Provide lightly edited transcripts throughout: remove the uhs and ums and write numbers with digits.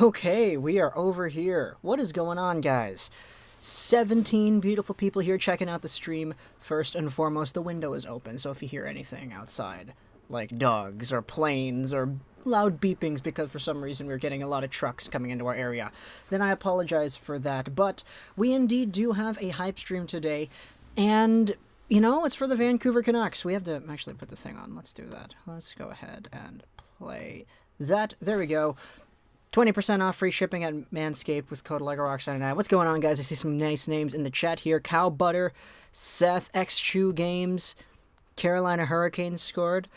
Okay, we are over here. What is going on, guys? 17 beautiful people here checking out the stream. First and foremost, the window is open, so if you hear anything outside, like dogs or planes or loud beepings because for some reason we're getting a lot of trucks coming into our area, then I apologize for that. But we indeed do have a hype stream today, and you know, it's for the Vancouver Canucks. We have to actually put this thing on. Let's do that. Let's go ahead and play that. There we go. 20% off free shipping at Manscaped with code LEGOROX99. What's going on, guys? I see some nice names in the chat here. Cow Butter, Seth, X-Chew Games, Carolina Hurricanes scored.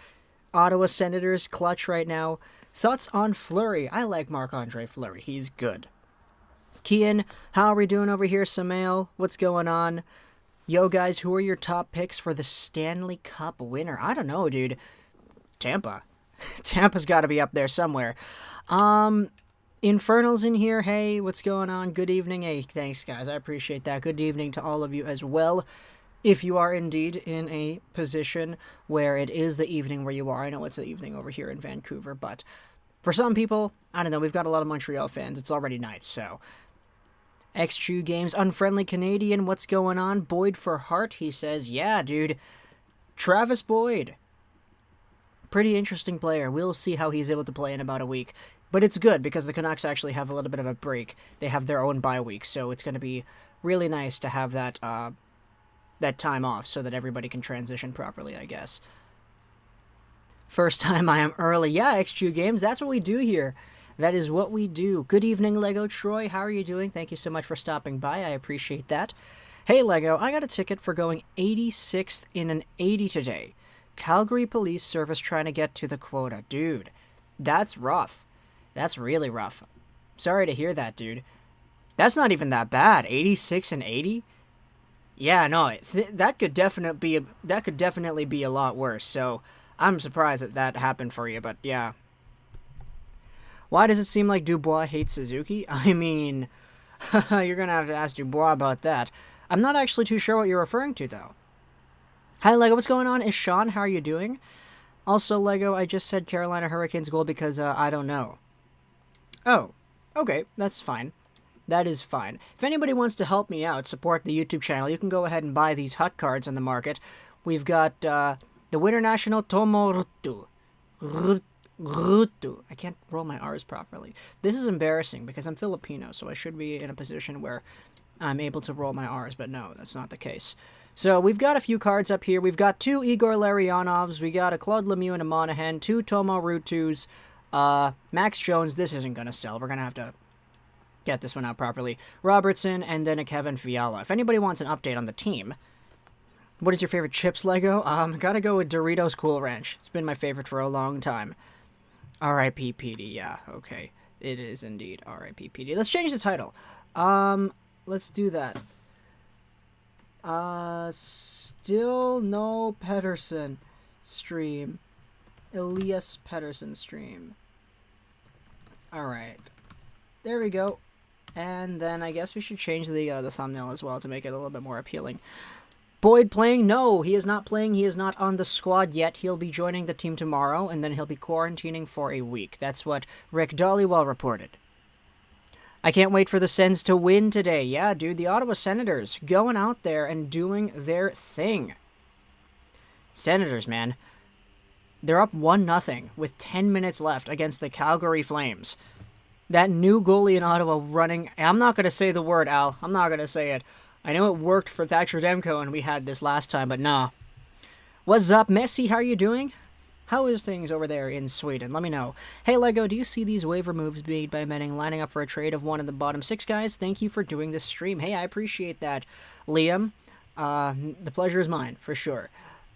Ottawa Senators, clutch right now. Thoughts on Fleury? I like Marc-Andre Fleury. He's good. Kian, how are we doing over here? Samael, what's going on? Yo, guys, who are your top picks for the Stanley Cup winner? I don't know, dude. Tampa. Tampa's got to be up there somewhere. Infernal's in here. Hey, what's going on? Good evening. Hey, thanks, guys. I appreciate that. Good evening to all of you as well. If you are indeed in a position where it is the evening where you are. I know it's the evening over here in Vancouver, but for some people, I don't know, we've got a lot of Montreal fans. It's already night, so. XQ Games, Unfriendly Canadian, what's going on? Boyd for Heart, he says, yeah, dude. Travis Boyd. Pretty interesting player. We'll see how he's able to play in about a week. But it's good because the Canucks actually have a little bit of a break. They have their own bye week, so it's going to be really nice to have that that time off so that everybody can transition properly, I guess. First time I am early. Yeah, XQ Games, that's what we do here. That is what we do. Good evening, Lego Troy. How are you doing? Thank you so much for stopping by. I appreciate that. Hey, Lego, I got a ticket for going 86th in an 80 today. Calgary Police Service trying to get to the quota. Dude, that's rough. That's really rough. Sorry to hear that, dude. That's not even that bad. 86 and 80? Yeah, no, that could definitely be a lot worse. So I'm surprised that happened for you, but yeah. Why does it seem like Dubois hates Suzuki? I mean, you're going to have to ask Dubois about that. I'm not actually too sure what you're referring to, though. Hi, Lego. What's going on? Is Sean, how are you doing? Also, Lego, I just said Carolina Hurricanes goal because I don't know. Oh, okay. That's fine. That is fine. If anybody wants to help me out, support the YouTube channel, you can go ahead and buy these hut cards on the market. We've got the Winter National Tomo Rutu. I can't roll my R's properly. This is embarrassing because I'm Filipino, so I should be in a position where I'm able to roll my R's, but no, that's not the case. So we've got a few cards up here. We've got 2 Igor Larionovs. We got a Claude Lemieux and a Monahan. 2 Tomo Rutus. Max Jones. This isn't going to sell. We're going to have to get this one out properly. Robertson, and then a Kevin Fiala. If anybody wants an update on the team, what is your favorite chips, Lego? Gotta go with Doritos Cool Ranch. It's been my favorite for a long time. R.I.P. PD. Yeah, okay. It is indeed R.I.P. PD. Let's change the title. Let's do that. Still no Pettersson stream. ELIAS Pettersson stream. Alright. There we go. And then I guess we should change the thumbnail as well to make it a little bit more appealing. Boyd playing? No, he is not playing. He is not on the squad yet. He'll be joining the team tomorrow, and then he'll be quarantining for a week. That's what Rick Dollywell reported. I can't wait for the Sens to win today. Yeah, dude, the Ottawa Senators going out there and doing their thing. Senators, man. They're up 1-0 with 10 minutes left against the Calgary Flames. That new goalie in Ottawa running... I'm not going to say the word, Al. I'm not going to say it. I know it worked for Thatcher Demko and we had this last time, but nah. What's up, Messi? How are you doing? How is things over there in Sweden? Let me know. Hey, Lego, do you see these waiver moves made by Menning lining up for a trade of one of the bottom 6 guys? Thank you for doing this stream. Hey, I appreciate that, Liam. The pleasure is mine, for sure.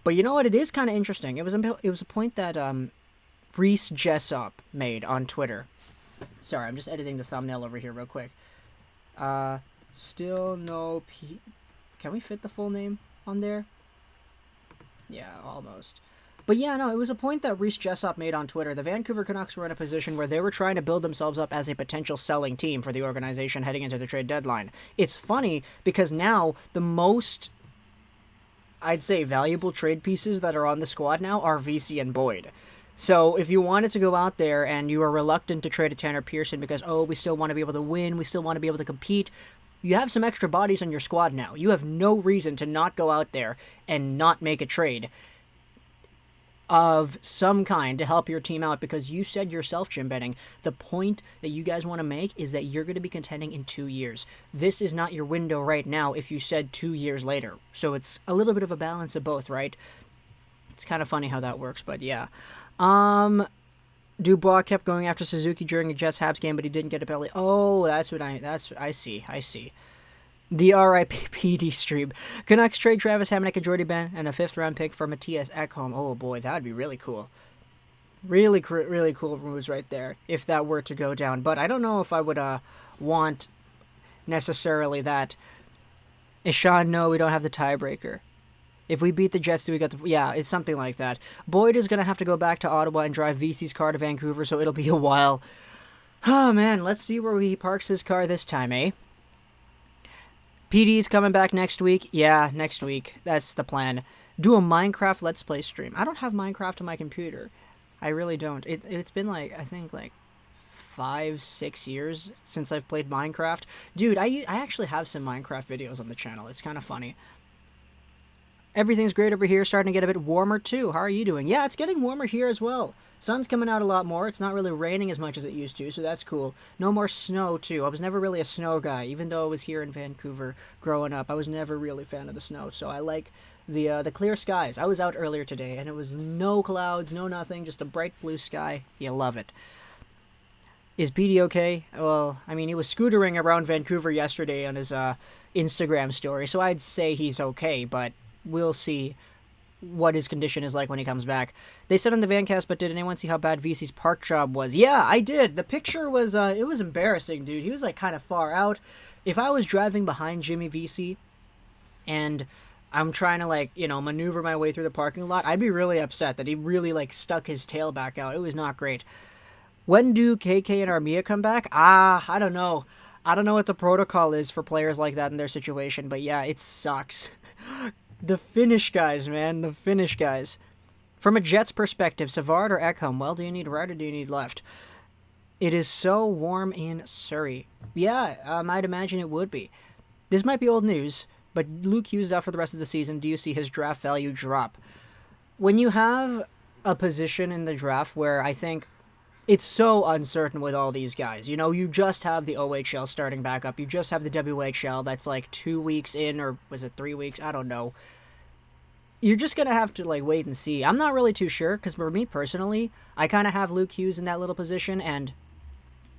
But you know what? It is kind of interesting. It was a point that Reese Jessop made on Twitter. Sorry, I'm just editing the thumbnail over here real quick. Still no Can we fit the full name on there? Yeah, almost. But yeah, no, it was a point that Reese Jessop made on Twitter. The Vancouver Canucks were in a position where they were trying to build themselves up as a potential selling team for the organization heading into the trade deadline. It's funny because now the most, I'd say, valuable trade pieces that are on the squad now are VC and Boyd. So if you wanted to go out there and you are reluctant to trade a Tanner Pearson because, oh, we still want to be able to win, we still want to be able to compete, you have some extra bodies on your squad now. You have no reason to not go out there and not make a trade of some kind to help your team out, because you said yourself, Jim Benning, the point that you guys want to make is that you're going to be contending in 2 years. This is not your window right now if you said 2 years later. So it's a little bit of a balance of both, right? It's kind of funny how that works, but yeah. Dubois kept going after Suzuki during the Jets-Habs game, but he didn't get a penalty. Oh, I see. The RIPPD stream. Canucks trade Travis Hamonic and Jordy Ben and a 5th-round pick for Matthias Ekholm. Oh boy, that would be really cool. Really cool moves right there if that were to go down. But I don't know if I would want necessarily that. Ishan, no, we don't have the tiebreaker. If we beat the Jets, do we get the... Yeah, it's something like that. Boyd is going to have to go back to Ottawa and drive VC's car to Vancouver, so it'll be a while. Oh, man, let's see where he parks his car this time, eh? PD's coming back next week. Yeah, next week. That's the plan. Do a Minecraft Let's Play stream. I don't have Minecraft on my computer. I really don't. It's been like, I think like 5-6 years since I've played Minecraft. Dude, I actually have some Minecraft videos on the channel. It's kind of funny. Everything's great over here. Starting to get a bit warmer too. How are you doing? Yeah, it's getting warmer here as well. Sun's coming out a lot more. It's not really raining as much as it used to, so that's cool. No more snow too. I was never really a snow guy, even though I was here in Vancouver growing up. I was never really a fan of the snow, so I like the clear skies. I was out earlier today, and it was no clouds, no nothing, just a bright blue sky. You love it. Is PD okay? Well, I mean, he was scootering around Vancouver yesterday on his Instagram story, so I'd say he's okay, but we'll see what his condition is like when he comes back. They said on the Vancast, but did anyone see how bad VC's park job was? Yeah, I did. The picture was, it was embarrassing, dude. He was, like, kind of far out. If I was driving behind Jimmy VC and I'm trying to, like, you know, maneuver my way through the parking lot, I'd be really upset that he really, like, stuck his tail back out. It was not great. When do KK and Armia come back? I don't know. I don't know what the protocol is for players like that in their situation, but yeah, it sucks. The Finnish guys, man. The Finnish guys. From a Jets perspective, Savard or Ekholm? Well, do you need right or do you need left? It is so warm in Surrey. Yeah, I'd imagine it would be. This might be old news, but Luke Hughes is out for the rest of the season. Do you see his draft value drop? When you have a position in the draft where I think it's so uncertain with all these guys. You know, you just have the OHL starting back up. You just have the WHL that's like 2 weeks in, or was it 3 weeks? I don't know. You're just going to have to, like, wait and see. I'm not really too sure, because for me personally, I kind of have Luke Hughes in that little position, and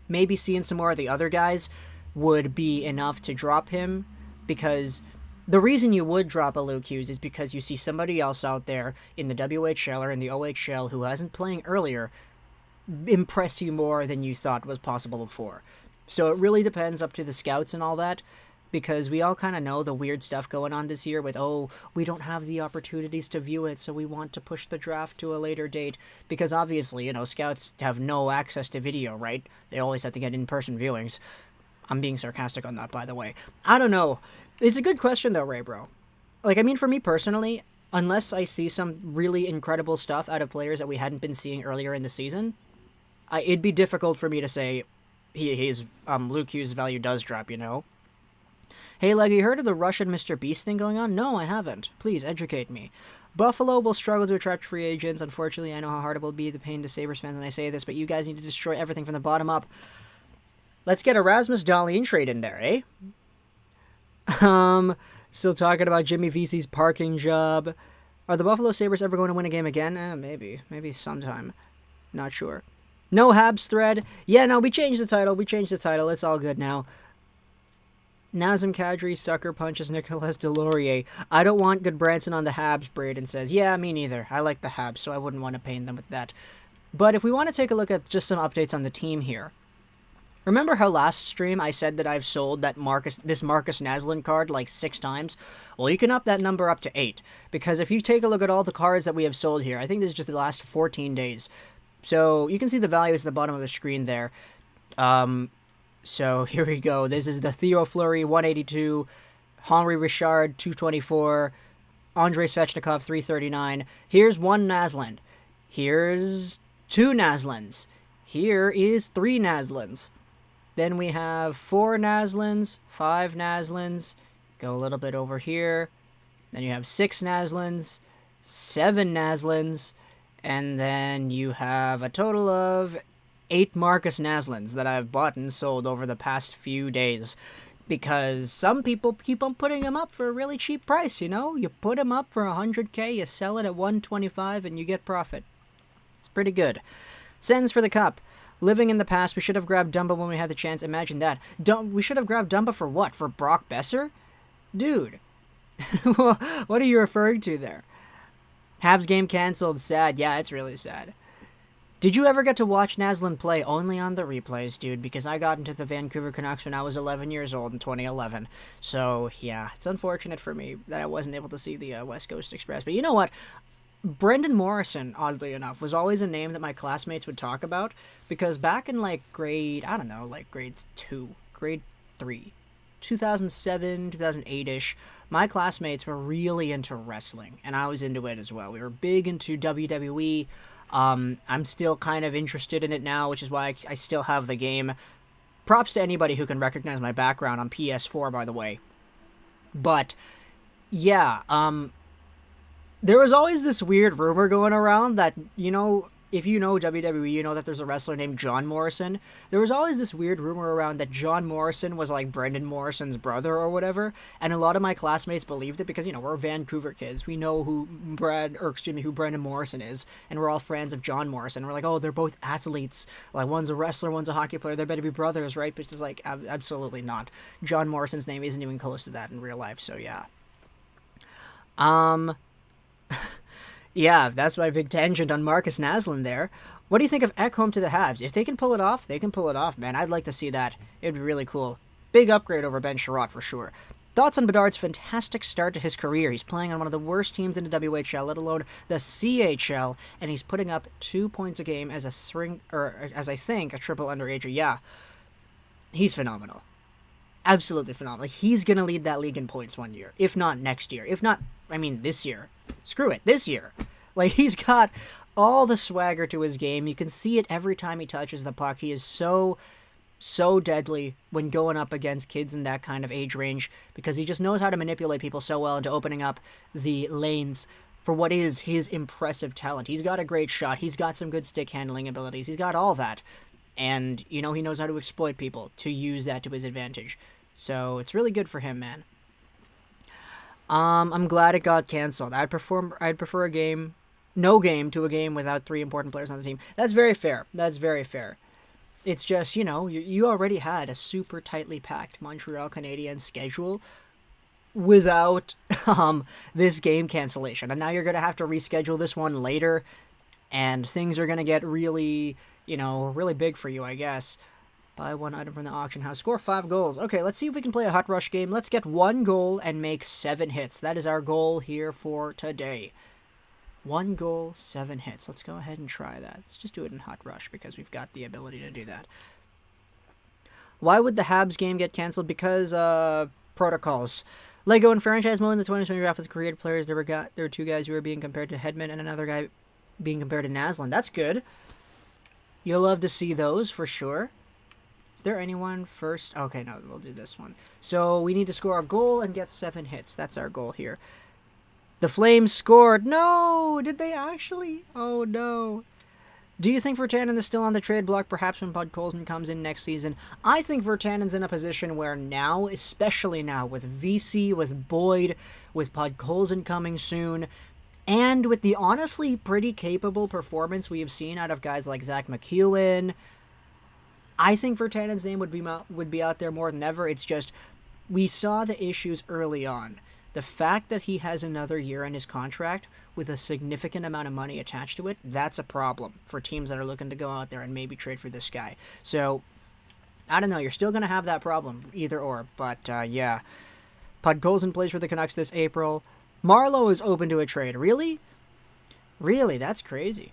maybe seeing some more of the other guys would be enough to drop him, because the reason you would drop a Luke Hughes is because you see somebody else out there in the WHL or in the OHL who hasn't playing earlier impress you more than you thought was possible before. So it really depends up to the scouts and all that, because we all kind of know the weird stuff going on this year with, oh, we don't have the opportunities to view it, so we want to push the draft to a later date, because obviously, you know, scouts have no access to video, right? They always have to get in-person viewings. I'm being sarcastic on that, by the way. I don't know. It's a good question, though, Ray Bro. Like, I mean, for me personally, unless I see some really incredible stuff out of players that we hadn't been seeing earlier in the season, it'd be difficult for me to say his Luke Hughes' value does drop, you know? Hey, Leg, you heard of the Russian Mr. Beast thing going on? No, I haven't. Please, educate me. Buffalo will struggle to attract free agents. Unfortunately, I know how hard it will be the pain to Sabres fans when I say this, but you guys need to destroy everything from the bottom up. Let's get Erasmus Dahlin trade in there, eh? Still talking about Jimmy VC's parking job. Are the Buffalo Sabres ever going to win a game again? Maybe. Maybe sometime. Not sure. No Habs thread. Yeah, no, we changed the title. It's all good now. Nazem Kadri sucker punches Nicolas Delorier. I don't want Goodbranson on the Habs, Braden says. Yeah, me neither. I like the Habs, so I wouldn't want to pain them with that. But if we want to take a look at just some updates on the team here. Remember how last stream I said that I've sold this Marcus Naslund card like 6 times? Well, you can up that number up to 8. Because if you take a look at all the cards that we have sold here, I think this is just the last 14 days. So you can see the values at the bottom of the screen there. So here we go. This is the Theo Fleury 182, Henri Richard 224, Andrei Svechnikov 339. Here's one Naslund. Here's 2 Naslins. Here is 3 Naslins. Then we have 4 Naslins, 5 Naslins. Go a little bit over here. Then you have 6 Naslins, 7 Naslins, and then you have a total of 8 Marcus Naslins that I've bought and sold over the past few days. Because some people keep on putting them up for a really cheap price, you know? You put them up for $100K, you sell it at $125, and you get profit. It's pretty good. Sentence for the cup. Living in the past, we should have grabbed Dumba when we had the chance. Imagine that. We should have grabbed Dumba for what? For Brock Besser? Dude. What are you referring to there? Habs game canceled. Sad. Yeah, it's really sad. Did you ever get to watch Naslin play? Only on the replays, dude, because I got into the Vancouver Canucks when I was 11 years old in 2011. So, yeah, it's unfortunate for me that I wasn't able to see the West Coast Express. But you know what? Brendan Morrison, oddly enough, was always a name that my classmates would talk about, because back in, grade 2, grade 3, 2007, 2008-ish, my classmates were really into wrestling, and I was into it as well. We were big into WWE. I'm still kind of interested in it now, which is why I still have the game. Props to anybody who can recognize my background on PS4, by the way. But, yeah, there was always this weird rumor going around that, you know, if you know WWE, you know that there's a wrestler named John Morrison. There was always this weird rumor around that John Morrison was like Brendan Morrison's brother or whatever, and a lot of my classmates believed it because, you know, we're Vancouver kids. We know who Brendan Morrison is, and we're all friends of John Morrison. We're like, oh, they're both athletes. Like, one's a wrestler, one's a hockey player. They better be brothers, right? But it's like, absolutely not. John Morrison's name isn't even close to that in real life, so yeah. Yeah, that's my big tangent on Marcus Naslin there. What do you think of Ekholm to the Habs? If they can pull it off, they can pull it off, man. I'd like to see that. It'd be really cool. Big upgrade over Ben Sherratt for sure. Thoughts on Bedard's fantastic start to his career. He's playing on one of the worst teams in the WHL, let alone the CHL, and he's putting up 2 points a game as I think a triple underager. Yeah, he's phenomenal. Absolutely phenomenal. He's going to lead that league in points one year, if not next year. If not, this year. Screw it, this year. Like, he's got all the swagger to his game. You can see it every time he touches the puck. He is so deadly when going up against kids in that kind of age range, because he just knows how to manipulate people so well into opening up the lanes for what is his impressive talent. He's got a great shot. He's got some good stick handling abilities. He's got all that. And, you know, he knows how to exploit people to use that to his advantage. So it's really good for him, man. I'm glad it got canceled. I'd prefer a game, no game, to a game without 3 important players on the team. That's very fair. That's very fair. It's just, you know, you already had a super tightly packed Montreal Canadiens schedule without this game cancellation. And now you're going to have to reschedule this one later, and things are going to get really, you know, really big for you, I guess. Buy 1 item from the auction house. Score 5 goals. Okay, let's see if we can play a hot rush game. Let's get 1 goal and make 7 hits. That is our goal here for today. 1 goal, 7 hits. Let's go ahead and try that. Let's just do it in hot rush because we've got the ability to do that. Why would the Habs game get canceled? Because, protocols. Lego and franchise mode in the 2020 draft with creative players. There were 2 guys who were being compared to Hedman and another guy being compared to Naslin. That's good. You'll love to see those for sure. Is there anyone first? Okay, no, we'll do this one. So we need to score a goal and get 7 hits. That's our goal here. The Flames scored. No! Did they actually? Oh, no. Do you think Virtanen is still on the trade block, perhaps when Podkolzin comes in next season? I think Virtanen's in a position where now, especially now, with VC, with Boyd, with Podkolzin coming soon, and with the honestly pretty capable performance we have seen out of guys like Zach McEwen, I think Virtanen's name would be out there more than ever. It's just, we saw the issues early on. The fact that he has another year in his contract with a significant amount of money attached to it, that's a problem for teams that are looking to go out there and maybe trade for this guy. So, I don't know, you're still going to have that problem, either or. But, yeah. Podkolzin plays for the Canucks this April. Marleau is open to a trade. Really? Really? That's crazy.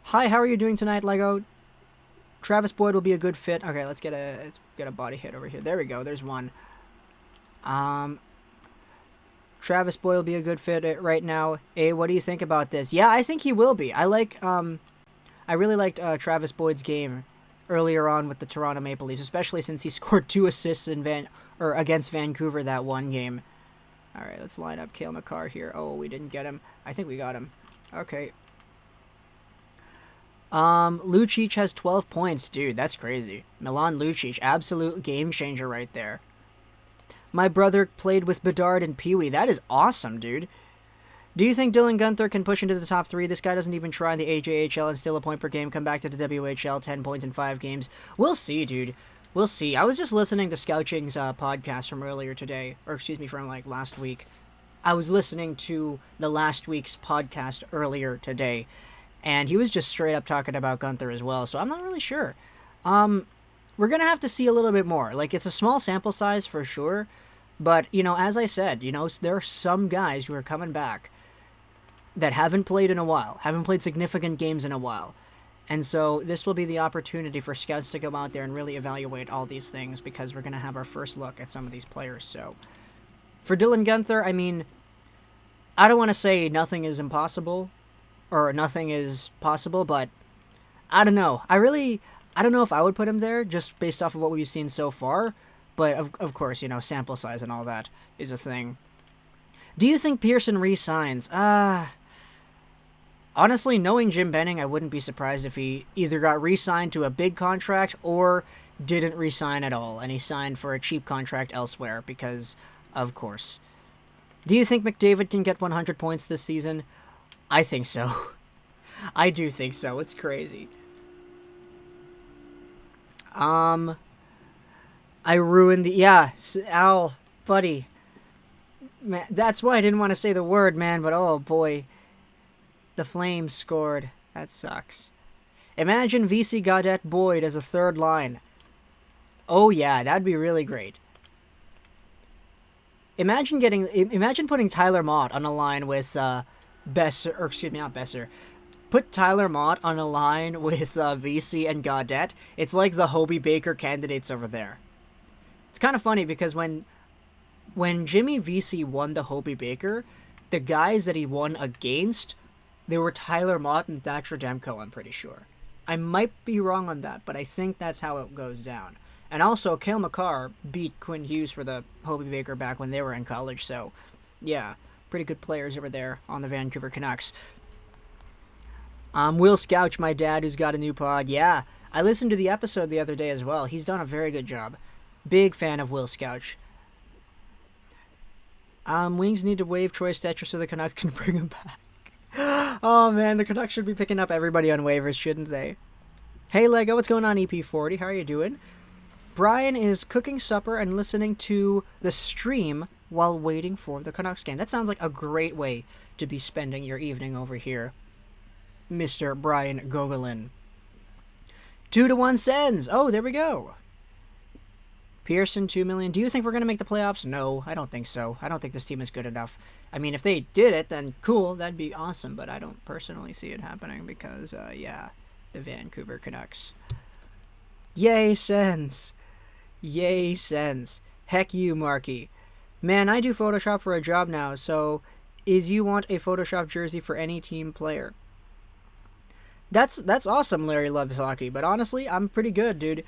Hi, how are you doing tonight, Lego? Travis Boyd will be a good fit. Okay, let's get a body hit over here. There we go. There's one. Travis Boyd will be a good fit right now. Hey, what do you think about this? Yeah, I think he will be. I like I really liked Travis Boyd's game earlier on with the Toronto Maple Leafs, especially since he scored 2 assists against Vancouver that one game. All right, let's line up Cale Makar here. Oh, we didn't get him. I think we got him. Okay. Lucic has 12 points. Dude, that's crazy. Milan Lucic, absolute game changer right there. My brother played with Bedard and Pee Wee. That is awesome, dude. Do you think Dylan Guenther can push into the top 3? This guy doesn't even try in the AJHL and steal a point per game, come back to the WHL, 10 points in 5 games. We'll see, dude. We'll see. I was just listening to Scouching's podcast from earlier today, or excuse me, from like last week. I was listening to the last week's podcast earlier today, and he was just straight up talking about Guenther as well, so I'm not really sure. We're going to have to see a little bit more. Like, it's a small sample size for sure, but, you know, as I said, you know, there are some guys who are coming back that haven't played in a while, haven't played significant games in a while. And so this will be the opportunity for scouts to go out there and really evaluate all these things, because we're going to have our first look at some of these players. So for Dylan Guenther, I mean, I don't want to say nothing is impossible or nothing is possible, but I don't know. I don't know if I would put him there just based off of what we've seen so far. But of course, you know, sample size and all that is a thing. Do you think Pearson re-signs? Honestly, knowing Jim Benning, I wouldn't be surprised if he either got re-signed to a big contract or didn't re-sign at all, and he signed for a cheap contract elsewhere, because, of course. Do you think McDavid can get 100 points this season? I think so. I do think so. It's crazy. I ruined the... Yeah, Al, buddy. Man, that's why I didn't want to say the word, man, but oh boy. The Flames scored. That sucks. Imagine VC Gaudette Boyd as a third line. Oh yeah, that'd be really great. Imagine putting Tyler Mott on a line with Besser, or excuse me, not Besser. Put Tyler Mott on a line with VC and Gaudette. It's like the Hobie Baker candidates over there. It's kind of funny because when Jimmy VC won the Hobie Baker, the guys that he won against, they were Tyler Mott and Thatcher Demko, I'm pretty sure. I might be wrong on that, but I think that's how it goes down. And also, Cale Makar beat Quinn Hughes for the Hobie Baker back when they were in college, so yeah, pretty good players over there on the Vancouver Canucks. Will Scouch, my dad, who's got a new pod. Yeah, I listened to the episode the other day as well. He's done a very good job. Big fan of Will Scouch. Wings need to waive Troy Stetcher so the Canucks can bring him back. Oh man, the Canucks should be picking up everybody on waivers, shouldn't they? Hey Lego, what's going on, EP40? How are you doing? Brian is cooking supper and listening to the stream while waiting for the Canucks game. That sounds like a great way to be spending your evening over here, Mr. Brian Gogolin. 2-1 Sens. Oh, there we go. Pearson, $2 million. Do you think we're going to make the playoffs? No, I don't think so. I don't think this team is good enough. I mean, if they did it, then cool. That'd be awesome. But I don't personally see it happening because, yeah, the Vancouver Canucks. Yay, Sens. Yay, Sens. Heck you, Marky. Man, I do Photoshop for a job now, so is you want a Photoshop jersey for any team player? That's awesome, Larry Loves Hockey. But honestly, I'm pretty good, dude.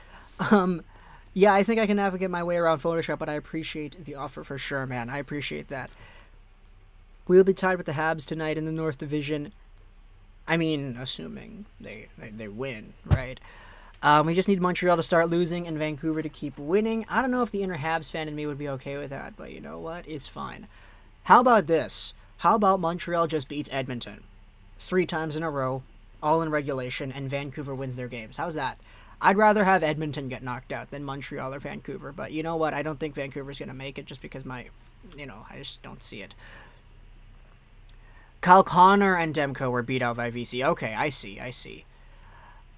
Yeah, I think I can navigate my way around Photoshop, but I appreciate the offer for sure, man. I appreciate that. We'll be tied with the Habs tonight in the North Division. I mean, assuming they win, right? We just need Montreal to start losing and Vancouver to keep winning. I don't know if the inner Habs fan in me would be okay with that, but you know what? It's fine. How about this? How about Montreal just beats Edmonton 3 times in a row, all in regulation, and Vancouver wins their games? How's that? I'd rather have Edmonton get knocked out than Montreal or Vancouver, but you know what? I don't think Vancouver's going to make it just because I just don't see it. Kyle Connor and Demko were beat out by VC. Okay, I see.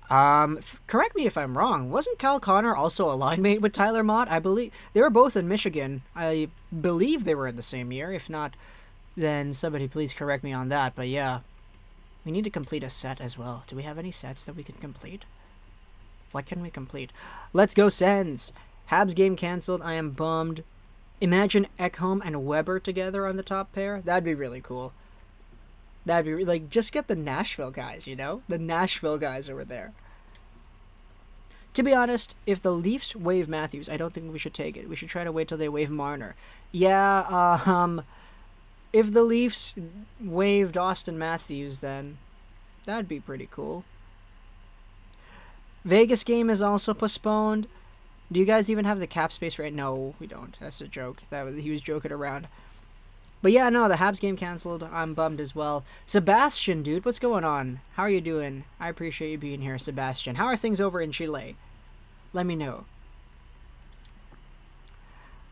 Correct me if I'm wrong. Wasn't Kyle Connor also a line mate with Tyler Mott? I believe they were both in Michigan. I believe they were in the same year. If not, then somebody please correct me on that. But yeah, we need to complete a set as well. Do we have any sets that we can complete? What can we complete? Let's go Sens. Habs game canceled. I am bummed. Imagine Ekholm and Weber together on the top pair. That'd be really cool. That'd be like, just get the Nashville guys, you know? The Nashville guys over there. To be honest, if the Leafs waive Matthews, I don't think we should take it. We should try to wait till they waive Marner. Yeah, if the Leafs waived Austin Matthews, then that'd be pretty cool. Vegas game is also postponed. Do you guys even have the cap space right? No, we don't. That's a joke. He was joking around. But yeah, no, the Habs game canceled. I'm bummed as well. Sebastian, dude, what's going on? How are you doing? I appreciate you being here, Sebastian. How are things over in Chile? Let me know.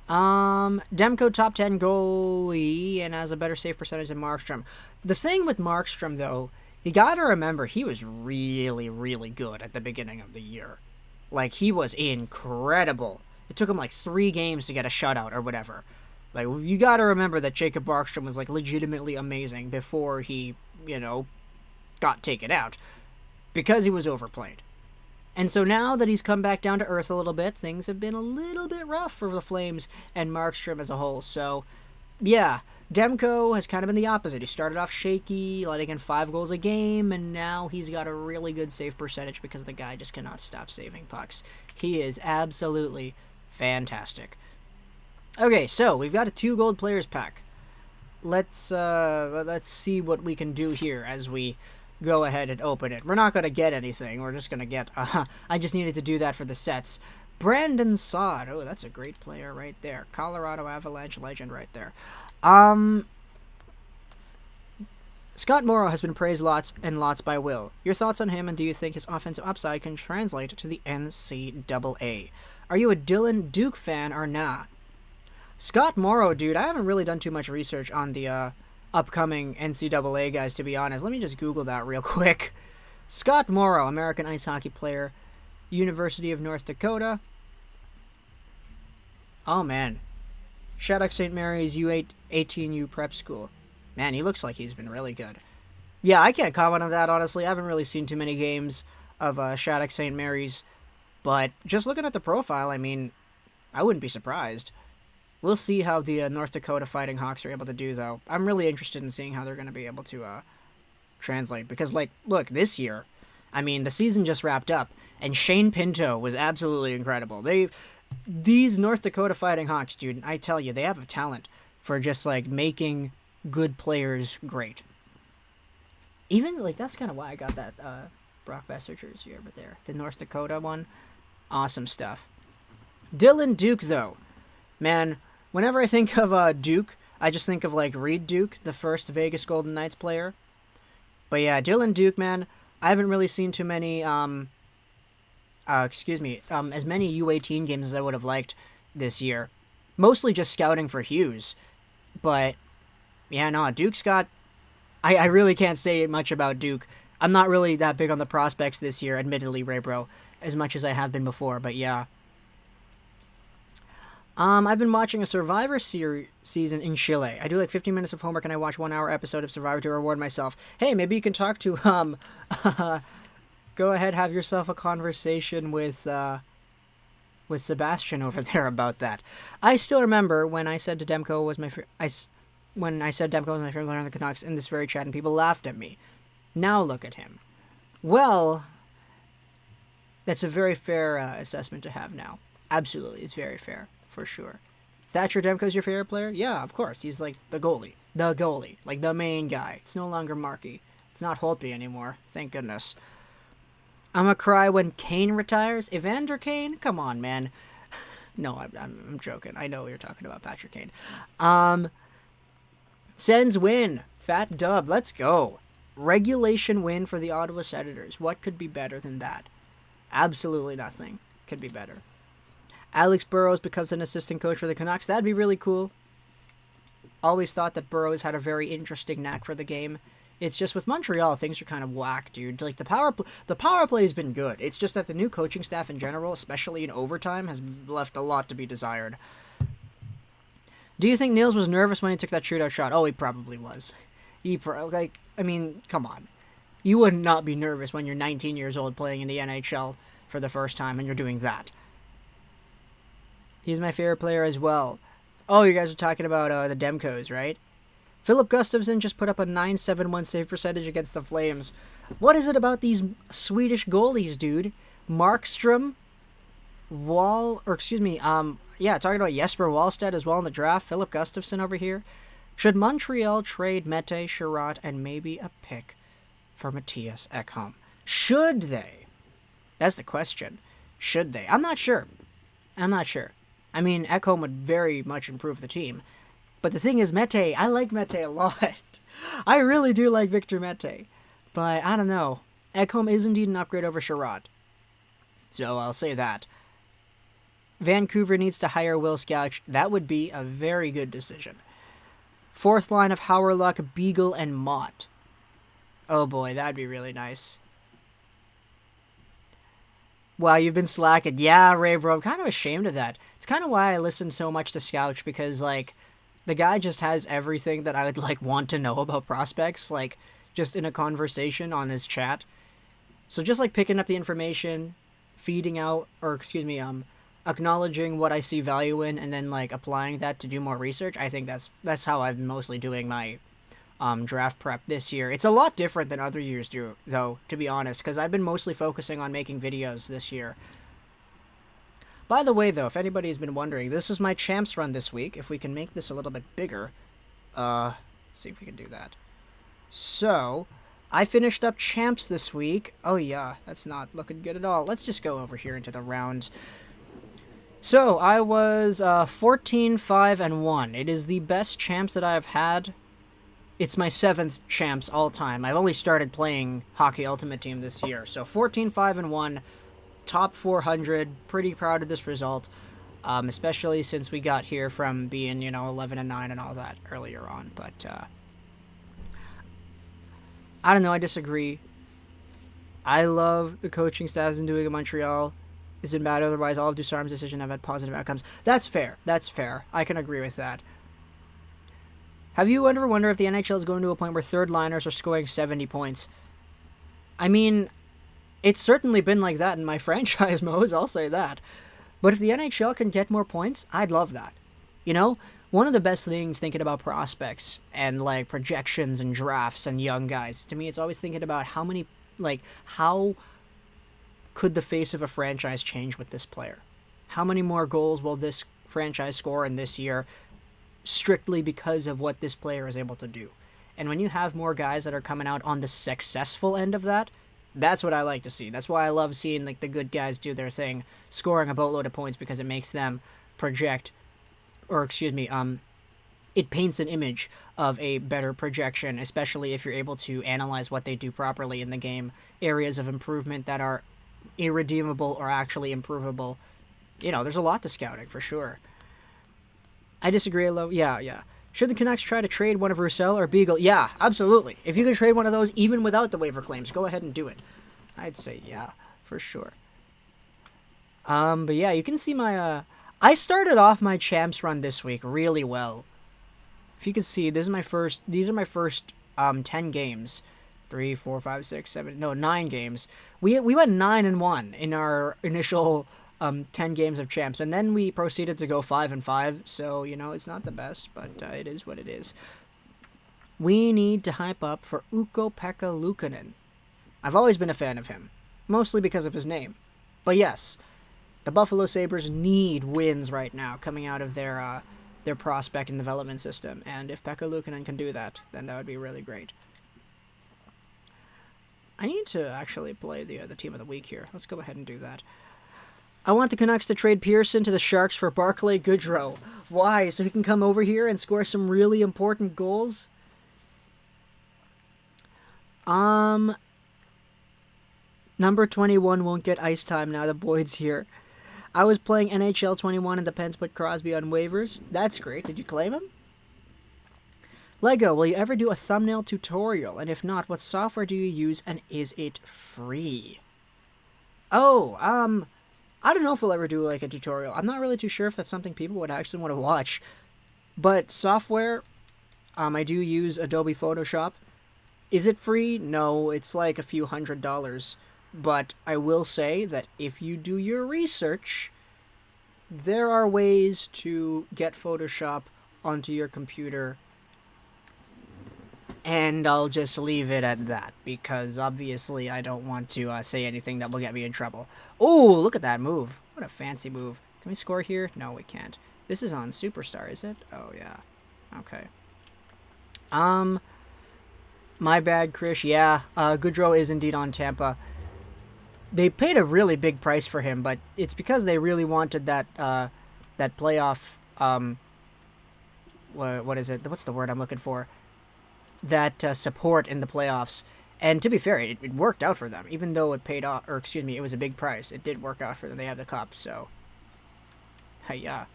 Demko top 10 goalie and has a better save percentage than Markstrom. The thing with Markstrom, though, you gotta remember, he was really, really good at the beginning of the year. Like, he was incredible. It took him like 3 games to get a shutout or whatever. Like, you gotta remember that Jacob Markstrom was, like, legitimately amazing before he, you know, got taken out. Because he was overplayed. And so now that he's come back down to earth a little bit, things have been a little bit rough for the Flames and Markstrom as a whole. So, yeah, Demko has kind of been the opposite. He started off shaky, letting in 5 goals a game, and now he's got a really good save percentage because the guy just cannot stop saving pucks. He is absolutely fantastic. Okay, so we've got a 2 gold players pack. Let's see what we can do here as we go ahead and open it. We're not going to get anything. We're just going to get... I just needed to do that for the sets. Brandon Saad. Oh, that's a great player right there. Colorado Avalanche legend right there. Scott Morrow has been praised lots and lots by Will. Your thoughts on him, and do you think his offensive upside can translate to the NCAA? Are you a Dylan Duke fan or nah? Scott Morrow, dude, I haven't really done too much research on the upcoming NCAA guys, to be honest. Let me just Google that real quick. Scott Morrow, American ice hockey player, University of North Dakota. Oh, man. Shattuck St. Mary's U18U prep school. Man, he looks like he's been really good. Yeah, I can't comment on that, honestly. I haven't really seen too many games of Shattuck St. Mary's. But just looking at the profile, I mean, I wouldn't be surprised. We'll see how the North Dakota Fighting Hawks are able to do, though. I'm really interested in seeing how they're going to be able to translate. Because, like, look, this year, I mean, the season just wrapped up, and Shane Pinto was absolutely incredible. These North Dakota Fighting Hawks, dude, I tell you, they have a talent for just, like, making good players great. Even, like, that's kind of why I got that Brock Besser jersey over there. The North Dakota one. Awesome stuff. Dylan Duke, though. Man, whenever I think of Duke, I just think of, like, Reed Duke, the first Vegas Golden Knights player. But yeah, Dylan Duke, man, I haven't really seen too many, as many U18 games as I would have liked this year. Mostly just scouting for Hughes. But, yeah, no, Duke's got... I really can't say much about Duke. I'm not really that big on the prospects this year, admittedly, Ray Bro, as much as I have been before, but yeah. I've been watching a Survivor season in Chile. I do like 15 minutes of homework and I watch 1-hour episode of Survivor to reward myself. Hey, maybe you can talk to, go ahead, have yourself a conversation with Sebastian over there about that. I still remember when I said Demko was my favorite player on the Canucks in this very chat and people laughed at me. Now look at him. Well, that's a very fair assessment to have now. Absolutely, it's very fair. For sure. Thatcher Demko's your favorite player? Yeah, of course. He's like the goalie. Like the main guy. It's no longer Markey. It's not Holtby anymore. Thank goodness. I'm gonna cry when Kane retires. Evander Kane? Come on, man. No, I'm joking. I know you're talking about Patrick Kane. Sens win. Fat dub. Let's go. Regulation win for the Ottawa Senators. What could be better than that? Absolutely nothing could be better. Alex Burrows becomes an assistant coach for the Canucks. That'd be really cool. Always thought that Burrows had a very interesting knack for the game. It's just with Montreal, things are kind of whack, dude. Like, the power play has been good. It's just that the new coaching staff in general, especially in overtime, has left a lot to be desired. Do you think Nils was nervous when he took that shootout shot? Oh, he probably was. I mean, come on. You would not be nervous when you're 19 years old playing in the NHL for the first time and you're doing that. He's my favorite player as well. Oh, you guys are talking about the Demkos, right? Philip Gustafsson just put up a .971 save percentage against the Flames. What is it about these Swedish goalies, dude? Markstrom, talking about Jesper Wallstedt as well in the draft. Philip Gustafsson over here. Should Montreal trade Mete, Sherratt, and maybe a pick for Matthias Ekholm? Should they? That's the question. Should they? I'm not sure. I mean, Ekholm would very much improve the team. But the thing is, Mete, I like Mete a lot. I really do like Victor Mete. But I don't know. Ekholm is indeed an upgrade over Sherratt. So I'll say that. Vancouver needs to hire Will Scouch. That would be a very good decision. Fourth line of Hauerluck, Beagle, and Mott. Oh boy, that'd be really nice. Wow, you've been slacking. Yeah, Ray, bro, I'm kind of ashamed of that. It's kind of why I listen so much to Scouch, because, like, the guy just has everything that I would, like, want to know about prospects, like, just in a conversation on his chat. So just, like, picking up the information, acknowledging what I see value in, and then, like, applying that to do more research, I think that's how I've been mostly doing my draft prep this year. It's a lot different than other years do, though, to be honest, because I've been mostly focusing on making videos this year. By the way, though, if anybody's been wondering, this is my champs run this week. If we can make this a little bit bigger, let's see if we can do that. So, I finished up champs this week. Oh yeah, that's not looking good at all. Let's just go over here into the rounds. So, I was 14-5-1. It is the best champs that I've had. It's my 7th champs all time. I've only started playing Hockey Ultimate Team this year. So 14-5-1, top 400. Pretty proud of this result, especially since we got here from being, 11-9 and all that earlier on. But I don't know. I disagree. I love the coaching staff has been doing in Montreal. It's been bad otherwise. All of Ducharme's decision have had positive outcomes. That's fair. I can agree with that. Have you ever wondered if the NHL is going to a point where third liners are scoring 70 points? I mean, it's certainly been like that in my franchise modes, I'll say that. But if the NHL can get more points, I'd love that. One of the best things thinking about prospects and, like, projections and drafts and young guys, to me, it's always thinking about how could the face of a franchise change with this player? How many more goals will this franchise score in this year strictly because of what this player is able to do? And when you have more guys that are coming out on the successful end of that, that's what I like to see. That's why I love seeing, like, the good guys do their thing, scoring a boatload of points, because it makes them project, it paints an image of a better projection, especially if you're able to analyze what they do properly in the game, areas of improvement that are irredeemable or actually improvable. There's a lot to scouting, for sure. I disagree. Yeah. Should the Canucks try to trade one of Roussel or Beagle? Yeah, absolutely. If you can trade one of those even without the waiver claims, go ahead and do it. I'd say yeah, for sure. But yeah, you can see my I started off my champs run this week really well. If you can see, these are my first 10 games. 3, 4, 5, 6, 7, 9 games. We went 9-1 in our initial 10 games of champs, and then we proceeded to go 5-5, so, it's not the best, but it is what it is. We need to hype up for Ukko-Pekka Luukkonen. I've always been a fan of him, mostly because of his name. But yes, the Buffalo Sabres need wins right now coming out of their prospect and development system, and if Pekka Luukkonen can do that, then that would be really great. I need to actually play the team of the week here. Let's go ahead and do that. I want the Canucks to trade Pearson to the Sharks for Barclay Goodrow. Why? So he can come over here and score some really important goals? Number 21 won't get ice time now that Boyd's here. I was playing NHL 21 and the Pens put Crosby on waivers. That's great. Did you claim him? Lego, will you ever do a thumbnail tutorial? And if not, what software do you use and is it free? Oh, I don't know if we'll ever do, like, a tutorial. I'm not really too sure if that's something people would actually want to watch. But software, I do use Adobe Photoshop. Is it free? No, it's like a few $100s. But I will say that if you do your research, there are ways to get Photoshop onto your computer And I'll just leave it at that, because obviously I don't want to say anything that will get me in trouble. Oh, look at that move. What a fancy move. Can we score here? No, we can't. This is on Superstar, is it? Oh, yeah. Okay. My bad, Krish. Yeah, Goodrow is indeed on Tampa. They paid a really big price for him, but it's because they really wanted that, that playoff, what is it? What's the word I'm looking for? That support in the playoffs. And to be fair, it worked out for them. Even though it paid off, or excuse me, it was a big price. It did work out for them. They have the cup, so. Hey, yeah.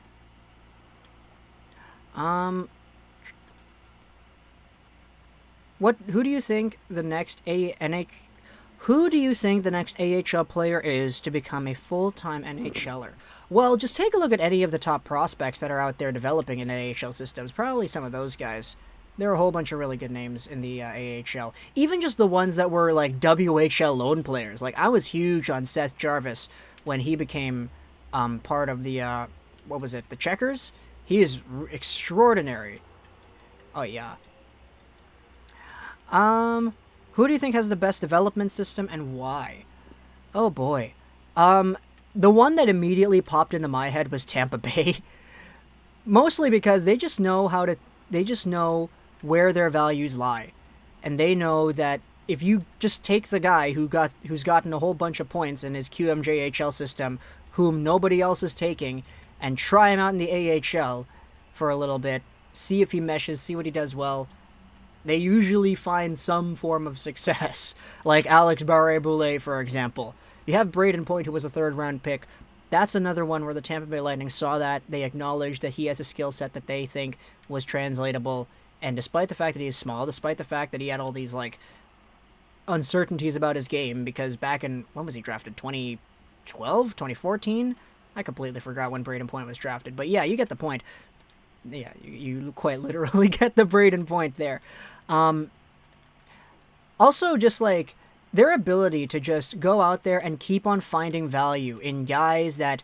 Who do you think the next AHL player is to become a full-time NHLer? Well, just take a look at any of the top prospects that are out there developing in AHL systems. Probably some of those guys. There are a whole bunch of really good names in the AHL. Even just the ones that were like WHL loan players. Like, I was huge on Seth Jarvis when he became part of the, what was it, the Checkers? He is extraordinary. Oh, yeah. Who do you think has the best development system and why? Oh, boy. The one that immediately popped into my head was Tampa Bay. Mostly because they just know where their values lie. And they know that if you just take the guy who's gotten a whole bunch of points in his QMJHL system, whom nobody else is taking, and try him out in the AHL for a little bit, see if he meshes, see what he does well, they usually find some form of success. Like Alex Barré-Boulet, for example. You have Braden Point, who was a third-round pick. That's another one where the Tampa Bay Lightning saw that. They acknowledged that he has a skill set that they think was translatable. And despite the fact that he is small, despite the fact that he had all these, like, uncertainties about his game, because back in, when was he drafted? 2012? 2014? I completely forgot when Braden Point was drafted. But yeah, you get the point. Yeah, you quite literally get the Braden Point there. Also, just, like, their ability to just go out there and keep on finding value in guys that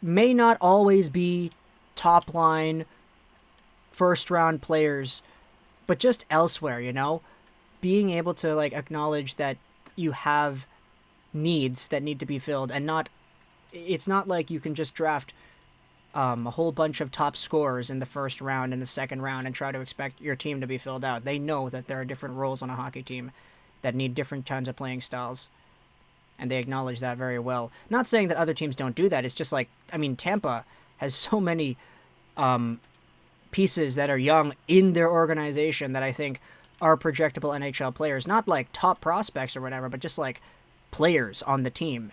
may not always be top-line first-round players, but just elsewhere, you know? Being able to, like, acknowledge that you have needs that need to be filled, and it's not like you can just draft a whole bunch of top scorers in the first round and the second round and try to expect your team to be filled out. They know that there are different roles on a hockey team that need different kinds of playing styles, and they acknowledge that very well. Not saying that other teams don't do that. It's just like, I mean, Tampa has so many pieces that are young in their organization that I think are projectable NHL players. Not like top prospects or whatever, but just like players on the team.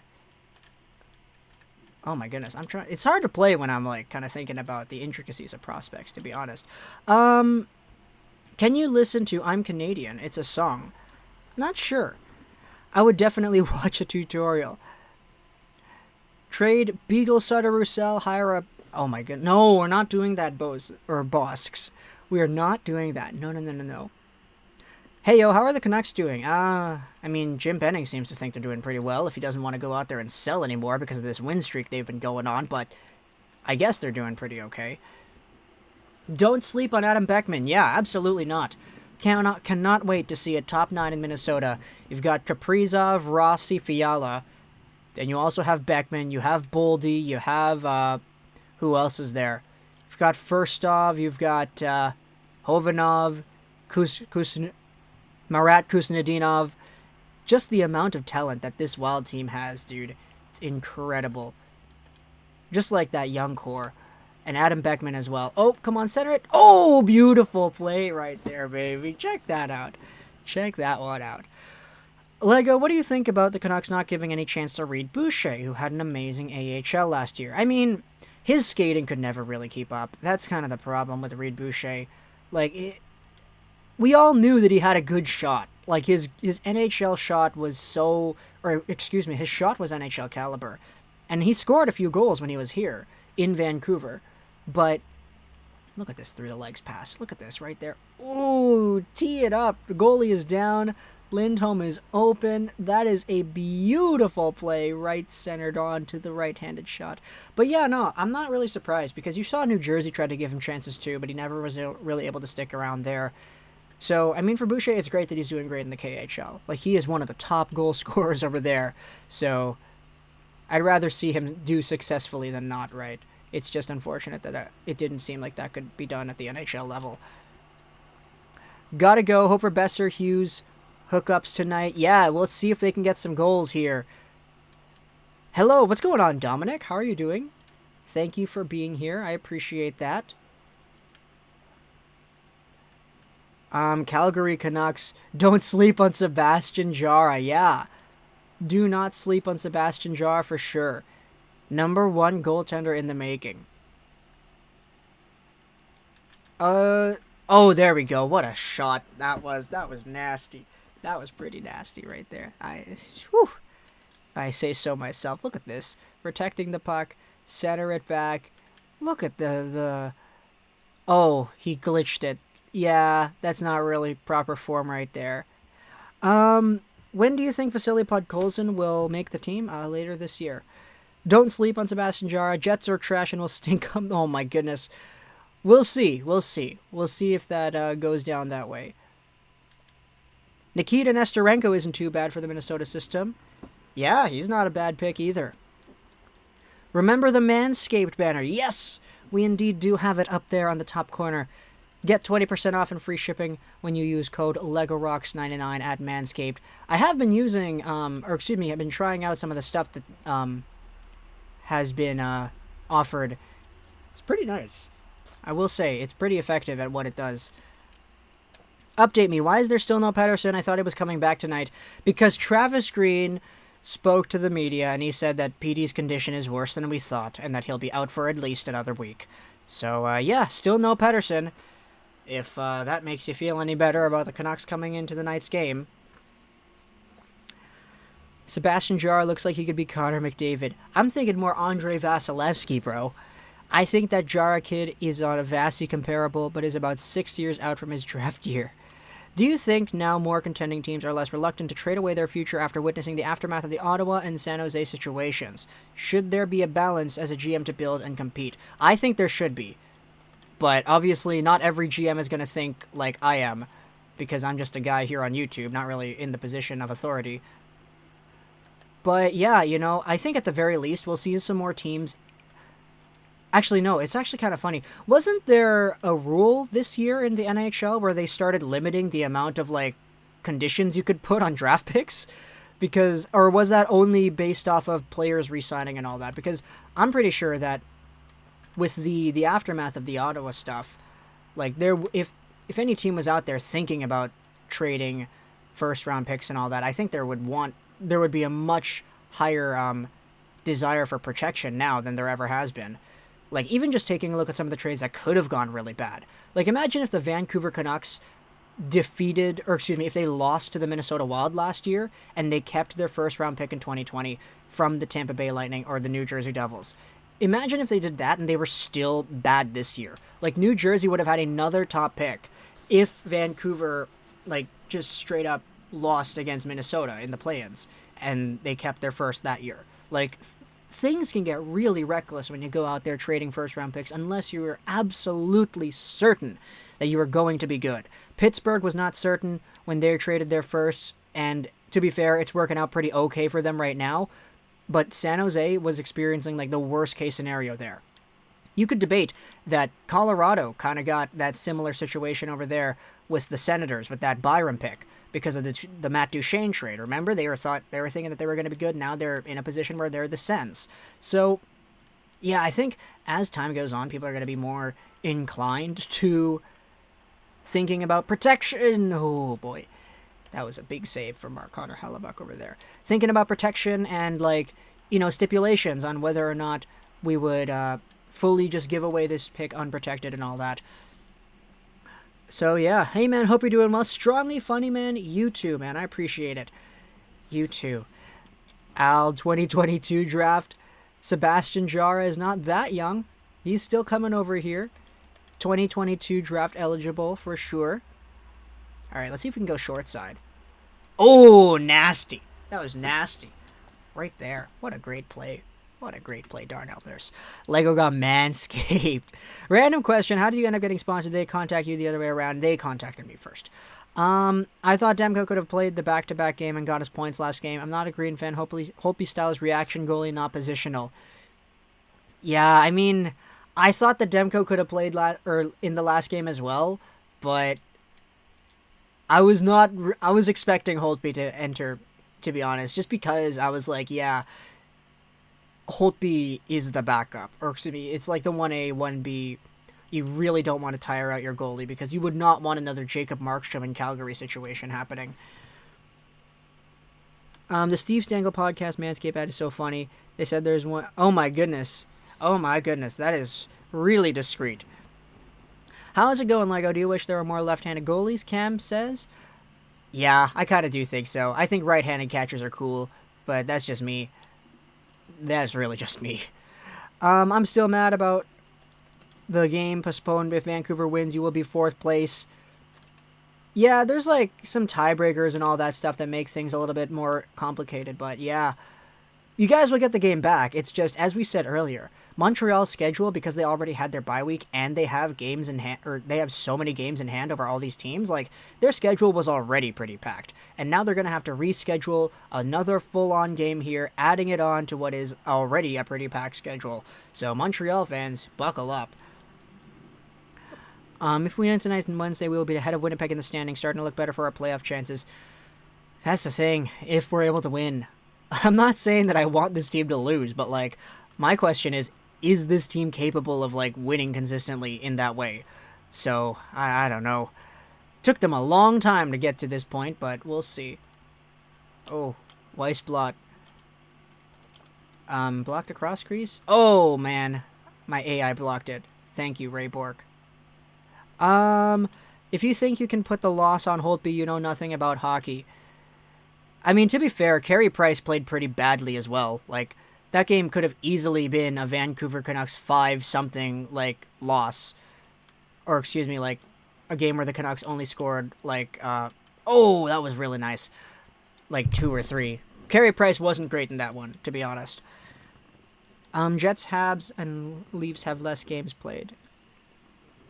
Oh my goodness, it's hard to play when I'm like kind of thinking about the intricacies of prospects, to be honest. Can you listen to I'm Canadian? It's a song. Not sure. I would definitely watch a tutorial. Trade Beagle, Sutter, Roussel, hire a... Oh my god. No, we're not doing that, Bosks. We are not doing that. No. Hey, yo, how are the Canucks doing? I mean, Jim Benning seems to think they're doing pretty well if he doesn't want to go out there and sell anymore because of this win streak they've been going on, but I guess they're doing pretty okay. Don't sleep on Adam Beckman. Yeah, absolutely not. Cannot wait to see a top 9 in Minnesota. You've got Kaprizov, Rossi, Fiala. Then you also have Beckman. You have Boldy. You have, who else is there? You've got Firstov. You've got Hovanov, Marat Kusnedinov. Just the amount of talent that this Wild team has, dude. It's incredible. Just like that young core. And Adam Beckman as well. Oh, come on, center it. Oh, beautiful play right there, baby. Check that out. Check that one out. Lego, what do you think about the Canucks not giving any chance to Reed Boucher, who had an amazing AHL last year? I mean, his skating could never really keep up. That's kind of the problem with Reed Boucher. Like, we all knew that he had a good shot. Like, his NHL shot was his shot was NHL caliber. And he scored a few goals when he was here in Vancouver. But look at this through the legs pass. Look at this right there. Ooh, tee it up. The goalie is down. Lindholm is open. That is a beautiful play, right-centered on to the right-handed shot. But yeah, no, I'm not really surprised because you saw New Jersey try to give him chances too, but he never was really able to stick around there. So, I mean, for Boucher, it's great that he's doing great in the KHL. Like, he is one of the top goal scorers over there. So, I'd rather see him do successfully than not, right? It's just unfortunate that it didn't seem like that could be done at the NHL level. Gotta go. Hope for Besser, Hughes hookups tonight. Yeah, well, let's see if they can get some goals here. Hello, what's going on, Dominic? How are you doing? Thank you for being here. I appreciate that. Calgary Canucks, don't sleep on Sebastian Jara. Yeah, do not sleep on Sebastian Jara for sure. Number 1 goaltender in the making. Oh, there we go. What a shot. That was nasty. That was pretty nasty right there. I say so myself. Look at this. Protecting the puck. Center it back. Look at the... Oh, he glitched it. Yeah, that's not really proper form right there. When do you think Vasily Podkolzin will make the team? Later this year. Don't sleep on Sebastian Jara. Jets are trash and will stink up. Oh my goodness. We'll see. We'll see if that goes down that way. Nikita Nesterenko isn't too bad for the Minnesota system. Yeah, he's not a bad pick either. Remember the Manscaped banner? Yes, we indeed do have it up there on the top corner. Get 20% off and free shipping when you use code LEGOROCKS99 at Manscaped. I have been using, I've been trying out some of the stuff that has been offered. It's pretty nice. I will say, it's pretty effective at what it does. Update me, why is there still no Pettersson? I thought he was coming back tonight. Because Travis Green spoke to the media and he said that PD's condition is worse than we thought and that he'll be out for at least another week. So, yeah, still no Pettersson. If that makes you feel any better about the Canucks coming into the night's game. Sebastian Jara looks like he could be Connor McDavid. I'm thinking more Andrei Vasilevsky, bro. I think that Jara kid is on a vastly comparable, but is about 6 years out from his draft year. Do you think now more contending teams are less reluctant to trade away their future after witnessing the aftermath of the Ottawa and San Jose situations? Should there be a balance as a GM to build and compete? I think there should be. But obviously not every GM is going to think like I am, because I'm just a guy here on YouTube, not really in the position of authority. But yeah, you know, I think at the very least we'll see some more teams. Actually, no, it's actually kind of funny. Wasn't there a rule this year in the NHL where they started limiting the amount of, like, conditions you could put on draft picks? Because, or was that only based off of players re-signing and all that? Because I'm pretty sure that with the aftermath of the Ottawa stuff, like, if any team was out there thinking about trading first-round picks and all that, I think there would be a much higher desire for protection now than there ever has been. Like, even just taking a look at some of the trades that could have gone really bad. Like, imagine if the Vancouver Canucks if they lost to the Minnesota Wild last year and they kept their first-round pick in 2020 from the Tampa Bay Lightning or the New Jersey Devils. Imagine if they did that and they were still bad this year. Like, New Jersey would have had another top pick if Vancouver, like, just straight up lost against Minnesota in the play-ins and they kept their first that year. Like, things can get really reckless when you go out there trading first-round picks unless you are absolutely certain that you are going to be good. Pittsburgh was not certain when they traded their firsts, and to be fair, it's working out pretty okay for them right now, but San Jose was experiencing like the worst-case scenario there. You could debate that Colorado kind of got that similar situation over there with the Senators with that Byram pick because of the Matt Duchene trade. Remember, they were thinking that they were going to be good. Now they're in a position where they're the Sens. So, yeah, I think as time goes on, people are going to be more inclined to thinking about protection. Oh boy, that was a big save from Mark Connor Hellebuck over there. Thinking about protection and stipulations on whether or not we would fully just give away this pick unprotected and all that. So, yeah. Hey, man, hope you're doing well. Strongly funny, man. You too, man. I appreciate it. You too. Al, 2022 draft. Sebastian Jara is not that young. He's still coming over here. 2022 draft eligible for sure. All right, let's see if we can go short side. Oh, nasty. That was nasty. Right there. What a great play. What a great play, Darnell Nurse. Lego got manscaped. Random question, how did you end up getting sponsored? Did they contact you the other way around? They contacted me first. I thought Demko could have played the back-to-back game and got his points last game. I'm not a Green fan. Hope he styles reaction goalie, not positional. Yeah, I mean, I thought that Demko could have played in the last game as well, but I was expecting Holtby to enter, to be honest, just because I was like, yeah, Holtby is the backup, or excuse me, it's like the 1A, 1B. You really don't want to tire out your goalie because you would not want another Jacob Markstrom in Calgary situation happening. The Steve Stangl podcast Manscaped ad is so funny. They said there's one. Oh my goodness. That is really discreet. How is it going, Lego? Do you wish there were more left-handed goalies? Cam says. Yeah, I kind of do think so. I think right-handed catchers are cool, but that's just me. That's really just me. I'm still mad about the game postponed. If Vancouver wins, you will be 4th place. Yeah, there's like some tiebreakers and all that stuff that make things a little bit more complicated, but yeah. You guys will get the game back. It's just, as we said earlier, Montreal's schedule, because they already had their bye week and they have games in hand, or they have so many games in hand over all these teams, like, their schedule was already pretty packed. And now they're going to have to reschedule another full-on game here, adding it on to what is already a pretty packed schedule. So, Montreal fans, buckle up. If we win tonight and Wednesday, we will be ahead of Winnipeg in the standings, starting to look better for our playoff chances. That's the thing, if we're able to win. I'm not saying that I want this team to lose, but, like, my question is this team capable of, like, winning consistently in that way? So, I don't know. Took them a long time to get to this point, but we'll see. Oh, Weissblot. Blocked a cross crease? Oh, man. My AI blocked it. Thank you, Ray Bork. If you think you can put the loss on Holtby, you know nothing about hockey. I mean, to be fair, Carey Price played pretty badly as well. Like, that game could have easily been a Vancouver Canucks 5-something, like, loss. Or, excuse me, like, a game where the Canucks only scored, like, oh, that was really nice. Like, 2 or 3. Carey Price wasn't great in that one, to be honest. Jets, Habs, and Leafs have less games played.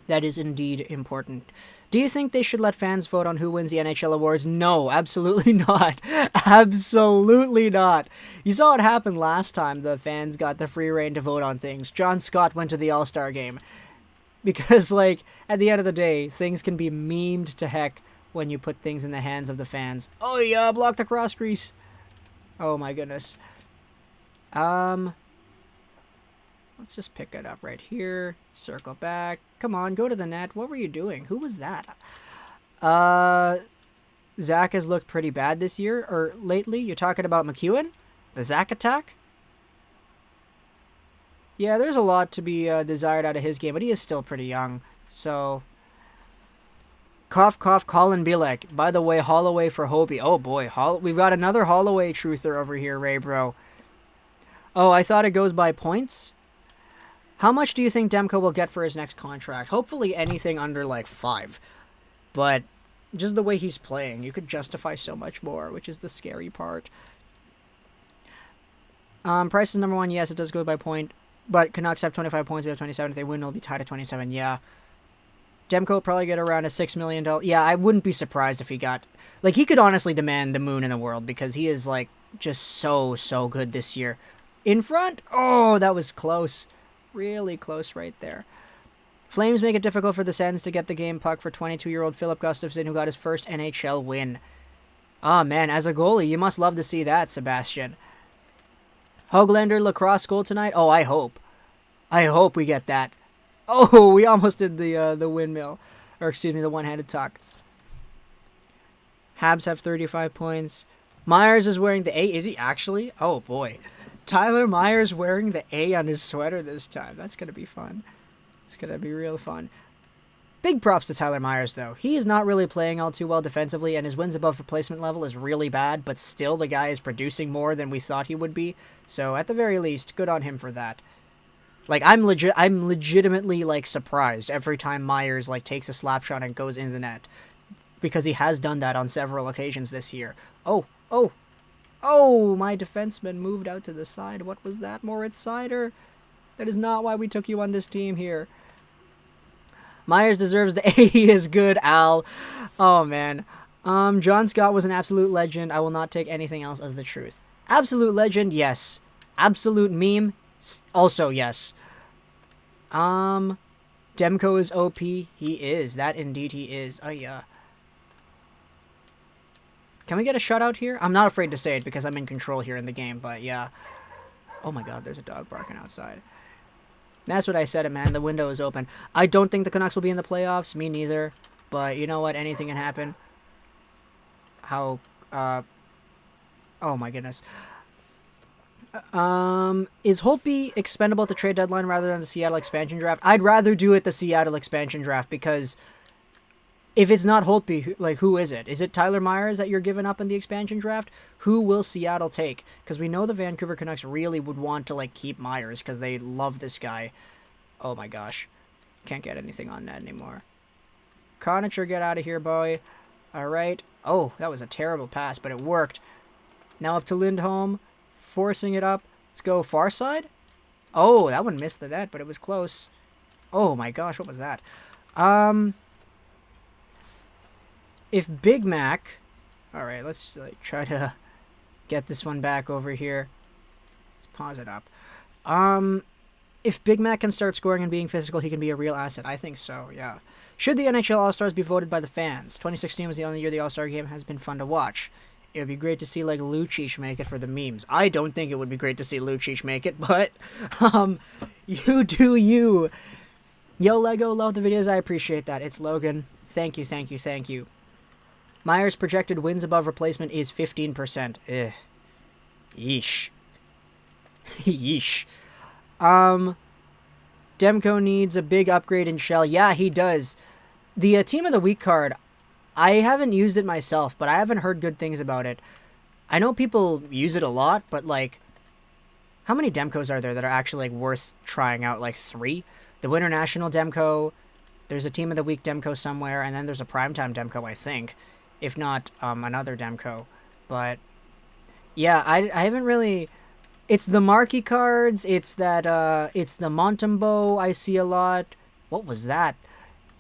That is indeed important. Do you think they should let fans vote on who wins the NHL awards? No, absolutely not. Absolutely not. You saw what happened last time the fans got the free reign to vote on things. John Scott went to the All-Star game. Because, like, at the end of the day, things can be memed to heck when you put things in the hands of the fans. Oh, yeah, block the cross crease. Oh, my goodness. Let's just pick it up right here. Circle back. Come on, go to the net. What were you doing? Who was that? Zach has looked pretty bad this year, or lately. You're talking about McEwen? The Zach attack? Yeah, there's a lot to be desired out of his game, but he is still pretty young. So, cough, cough, Colin Bielek. By the way, Holloway for Hobie. Oh, boy. We've got another Holloway truther over here, Ray Bro. Oh, I thought it goes by points? How much do you think Demko will get for his next contract? Hopefully anything under, like, 5. But just the way he's playing, you could justify so much more, which is the scary part. Price is number 1. Yes, it does go by point. But Canucks have 25 points. We have 27. If they win, it'll be tied at 27. Yeah. Demko will probably get around a $6 million. Yeah, I wouldn't be surprised if he got... Like, he could honestly demand the moon in the world because he is, like, just so good this year. In front? Oh, that was close. Really close right there. Flames make it difficult for the Sens to get the game puck for 22-year-old Philip Gustafsson, who got his first NHL win. Oh, man, as a goalie, you must love to see that, Sebastian. Hoglander lacrosse goal tonight? Oh, I hope. I hope we get that. Oh, we almost did the windmill. Or, excuse me, the one-handed tuck. Habs have 35 points. Myers is wearing the A. Is he actually? Oh, boy. Tyler Myers wearing the A on his sweater this time. That's going to be fun. It's going to be real fun. Big props to Tyler Myers, though. He is not really playing all too well defensively, and his wins above replacement level is really bad, but still the guy is producing more than we thought he would be. So, at the very least, good on him for that. Like, I'm legitimately, like, surprised every time Myers, like, takes a slap shot and goes in the net. Because he has done that on several occasions this year. Oh. Oh, my defenseman moved out to the side. What was that, Moritz Seider? That is not why we took you on this team here. Myers deserves the A. He is good, Al. Oh, man. John Scott was an absolute legend. I will not take anything else as the truth. Absolute legend, yes. Absolute meme, also yes. Demko is OP. He is. That indeed he is. Oh, yeah. Can we get a shutout here? I'm not afraid to say it because I'm in control here in the game, but yeah. Oh my god, there's a dog barking outside. That's what I said, man. The window is open. I don't think the Canucks will be in the playoffs. Me neither. But you know what? Anything can happen. Oh my goodness. Is Holtby expendable at the trade deadline rather than the Seattle expansion draft? I'd rather do it the Seattle expansion draft because if it's not Holtby, like, who is it? Is it Tyler Myers that you're giving up in the expansion draft? Who will Seattle take? Because we know the Vancouver Canucks really would want to, like, keep Myers because they love this guy. Oh, my gosh. Can't get anything on that anymore. Conacher, get out of here, boy. All right. Oh, that was a terrible pass, but it worked. Now up to Lindholm. Forcing it up. Let's go far side. Oh, that one missed the net, but it was close. Oh, my gosh. What was that? If Big Mac... Alright, let's try to get this one back over here. Let's pause it up. If Big Mac can start scoring and being physical, he can be a real asset. I think so, yeah. Should the NHL All-Stars be voted by the fans? 2016 was the only year the All-Star game has been fun to watch. It would be great to see, like, Lucic make it for the memes. I don't think it would be great to see Lucic make it, but, you do you. Yo, Lego, love the videos. I appreciate that. It's Logan. Thank you, thank you, thank you. Myers' projected wins above replacement is 15%. Ugh. Yeesh. Yeesh. Demko needs a big upgrade in shell. Yeah, he does. The Team of the Week card, I haven't used it myself, but I haven't heard good things about it. I know people use it a lot, but, like, how many Demkos are there that are actually, like, worth trying out? Like, 3? The Winter National Demko, there's a Team of the Week Demko somewhere, and then there's a Primetime Demko, I think. If not, another Demko. But, yeah, I haven't really... It's the marquee cards, it's that, it's the Montembeau I see a lot. What was that?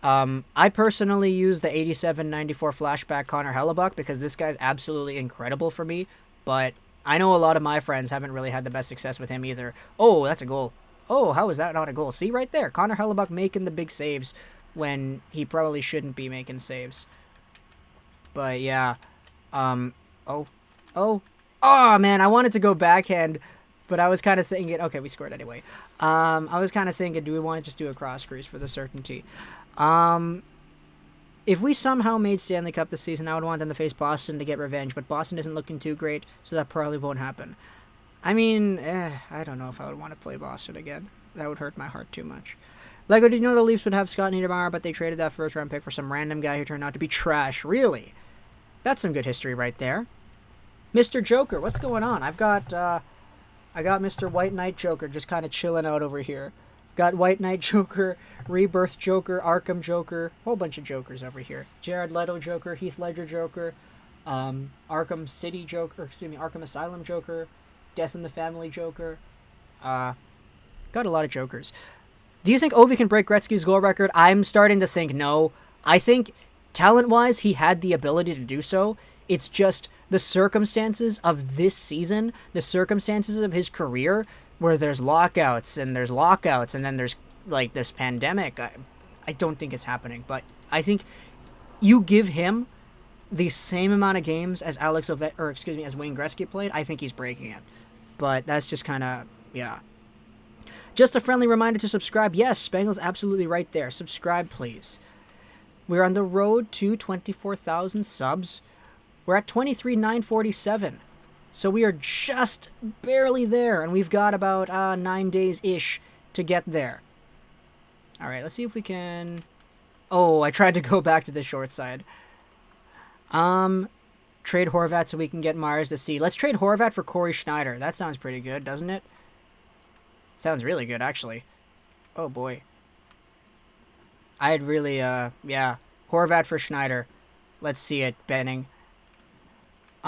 I personally use the 87-94 flashback Connor Hellebuck because this guy's absolutely incredible for me. But I know a lot of my friends haven't really had the best success with him either. Oh, that's a goal. Oh, how is that not a goal? See, right there. Connor Hellebuck making the big saves when he probably shouldn't be making saves. But, yeah. Oh, man, I wanted to go backhand, but I was kind of thinking... Okay, we scored anyway. I was kind of thinking, do we want to just do a cross crease for the certainty? If we somehow made Stanley Cup this season, I would want them to face Boston to get revenge, but Boston isn't looking too great, so that probably won't happen. I mean, I don't know if I would want to play Boston again. That would hurt my heart too much. Lego, did you know the Leafs would have Scott Niedermayer, but they traded that first-round pick for some random guy who turned out to be trash? Really? That's some good history right there. Mr. Joker, what's going on? I got Mr. White Knight Joker just kind of chilling out over here. Got White Knight Joker, Rebirth Joker, Arkham Joker, whole bunch of Jokers over here. Jared Leto Joker, Heath Ledger Joker, Arkham City Joker, Arkham Asylum Joker, Death in the Family Joker. Got a lot of Jokers. Do you think Ovi can break Gretzky's goal record? I'm starting to think no. I think, talent-wise, he had the ability to do so. It's just the circumstances of this season, the circumstances of his career, where there's lockouts, and then there's, like, this pandemic. I don't think it's happening, but I think you give him the same amount of games as as Wayne Gretzky played, I think he's breaking it. But that's just kind of, yeah. Just a friendly reminder to subscribe. Yes, Spangle's absolutely right there. Subscribe, please. We're on the road to 24,000 subs. We're at 23,947. So we are just barely there, and we've got about 9 days-ish to get there. All right, let's see if we can... Oh, I tried to go back to the short side. Trade Horvat so we can get Myers to C. Let's trade Horvat for Corey Schneider. That sounds pretty good, doesn't it? Sounds really good, actually. Oh, boy. I'd really, yeah. Horvat for Schneider. Let's see it, Benning.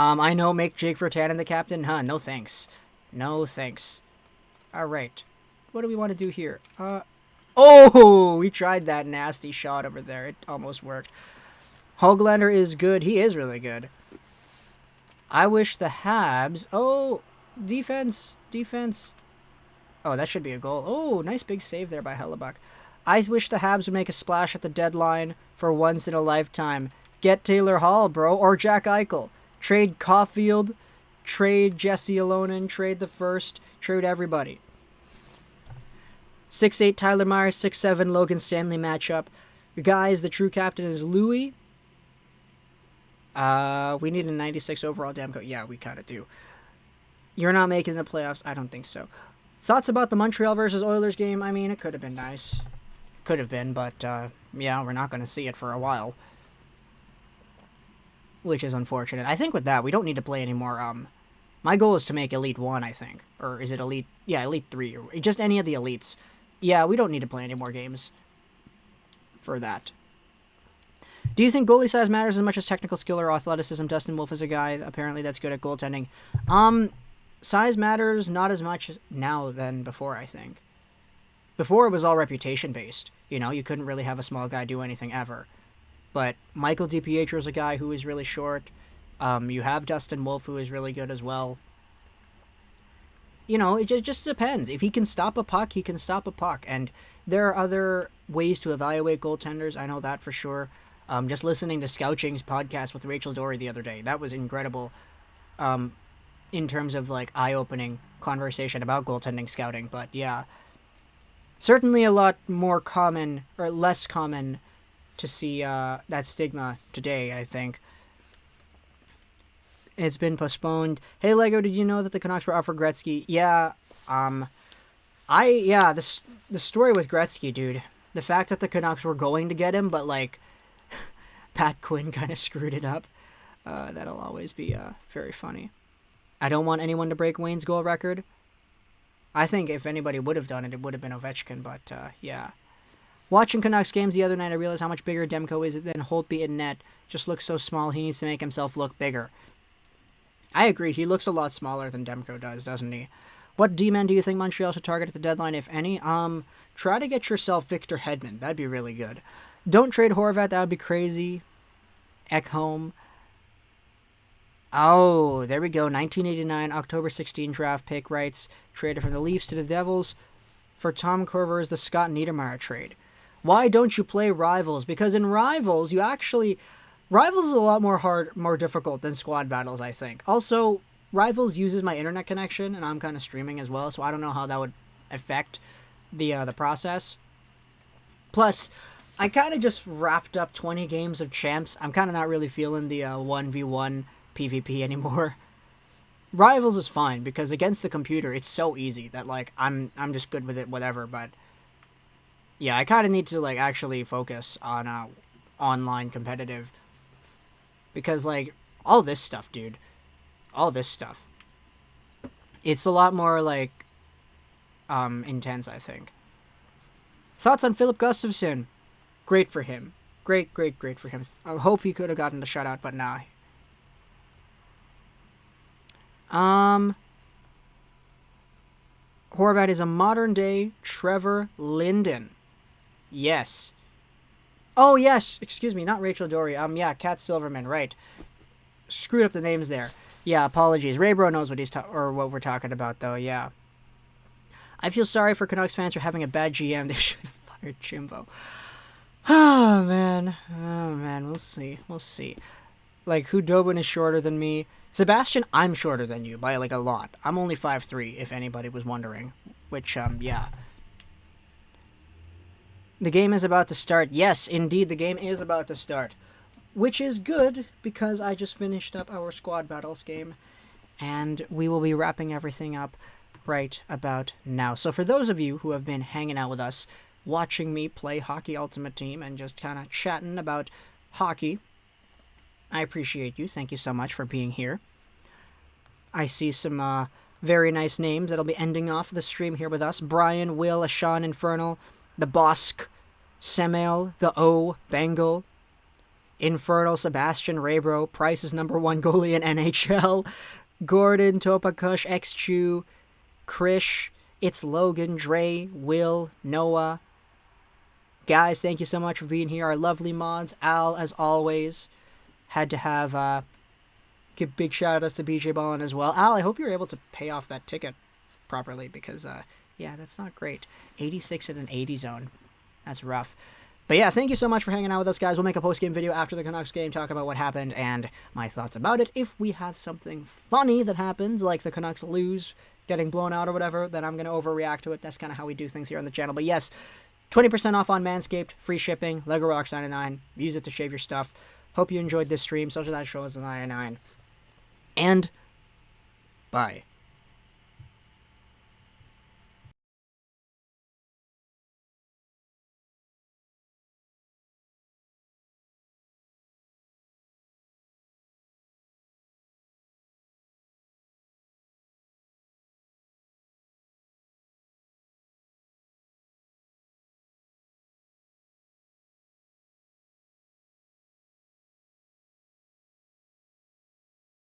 I know, make Jake Virtanen the captain. Huh, no thanks. No thanks. Alright. What do we want to do here? Oh! We tried that nasty shot over there. It almost worked. Höglander is good. He is really good. I wish the Habs... Oh! Defense. Defense. Oh, that should be a goal. Oh, nice big save there by Hellebuck. I wish the Habs would make a splash at the deadline for once in a lifetime. Get Taylor Hall, bro. Or Jack Eichel. Trade Caulfield. Trade Jesse Alonen. Trade the first. Trade everybody. 6'8" Tyler Myers. 6'7" Logan Stanley matchup. Guys, the true captain is Louis. We need a 96 overall Demko. Yeah, we kind of do. You're not making the playoffs? I don't think so. Thoughts about the Montreal versus Oilers game? I mean, it could have been nice. Could have been, but, yeah, we're not going to see it for a while. Which is unfortunate. I think with that, we don't need to play anymore. My goal is to make Elite 1, I think. Or is it Elite... Yeah, Elite 3. Or just any of the Elites. Yeah, we don't need to play any more games for that. Do you think goalie size matters as much as technical skill or athleticism? Dustin Wolf is a guy, apparently, that's good at goaltending. Size matters not as much now than before, I think. Before, it was all reputation-based. You know, you couldn't really have a small guy do anything ever. But Michael DiPietro is a guy who is really short. You have Dustin Wolf, who is really good as well. You know, it just depends. If he can stop a puck, he can stop a puck. And there are other ways to evaluate goaltenders. I know that for sure. Just listening to Scouching's podcast with Rachel Dory the other day. That was incredible. In terms of, like, eye-opening conversation about goaltending scouting. But, yeah. Certainly a lot more common, or less common, to see that stigma today, I think. It's been postponed. Hey, Lego, did you know that the Canucks were offered Gretzky? Yeah, the story with Gretzky, dude. The fact that the Canucks were going to get him, but, like, Pat Quinn kind of screwed it up. That'll always be very funny. I don't want anyone to break Wayne's goal record. I think if anybody would have done it, it would have been Ovechkin, but, yeah. Watching Canucks games the other night, I realized how much bigger Demko is than Holtby in net. Just looks so small, he needs to make himself look bigger. I agree, he looks a lot smaller than Demko does, doesn't he? What D-man do you think Montreal should target at the deadline, if any? Try to get yourself Victor Hedman. That'd be really good. Don't trade Horvat, that would be crazy. Ekholm. Oh, there we go. 1989, October 16 draft pick rights. Traded from the Leafs to the Devils for Tom Korver's the Scott Niedermayer trade. Why don't you play Rivals? Because in Rivals, Rivals is a lot more difficult than Squad Battles, I think. Also, Rivals uses my internet connection, and I'm kind of streaming as well, so I don't know how that would affect the process. Plus, I kind of just wrapped up 20 games of Champs. I'm kind of not really feeling the 1v1 PvP anymore. Rivals is fine, because against the computer, it's so easy that, like, I'm just good with it, whatever, but yeah, I kind of need to, like, actually focus on online competitive, because, like, all this stuff, dude, all this stuff, it's a lot more, like, intense, I think. Thoughts on Philip Gustafsson? Great for him. Great for him. I hope he could have gotten the shutout, but nah. Horvat is a modern-day Trevor Linden. Yes. Oh, yes. Excuse me, not Rachel Dory. Yeah, Kat Silverman, right. Screwed up the names there. Yeah, apologies. Raybro knows what what we're talking about, though, yeah. I feel sorry for Canucks fans for having a bad GM. They should have fired Jimbo. Oh, man. We'll see. Like, Hudobin is shorter than me. Sebastian, I'm shorter than you by, like, a lot. I'm only 5'3", if anybody was wondering. Which, yeah. The game is about to start. Yes, indeed, the game is about to start. Which is good, because I just finished up our Squad Battles game. And we will be wrapping everything up right about now. So for those of you who have been hanging out with us, watching me play Hockey Ultimate Team, and just kind of chatting about hockey, I appreciate you. Thank you so much for being here. I see some very nice names that'll be ending off the stream here with us. Brian, Will, Ashan, Infernal, the Bosk, Semail, the O, Bangle, Infernal Sebastian Rebro, Price is #1 goalie in NHL. Gordon, Topakush, X-Chew, Krish, It's Logan, Dre, Will, Noah. Guys, thank you so much for being here. Our lovely mods. Al, as always, had to have give big shout-outs to BJ Ballin as well. Al, I hope you're able to pay off that ticket properly because, yeah, that's not great. 86 in an 80 zone. That's rough. But yeah, thank you so much for hanging out with us, guys. We'll make a post-game video after the Canucks game, talk about what happened and my thoughts about it. If we have something funny that happens, like the Canucks lose, getting blown out or whatever, then I'm going to overreact to it. That's kind of how we do things here on the channel. But yes, 20% off on Manscaped, free shipping, Lego Rocks 99. Use it to shave your stuff. Hope you enjoyed this stream. Social That Show is 99. And bye.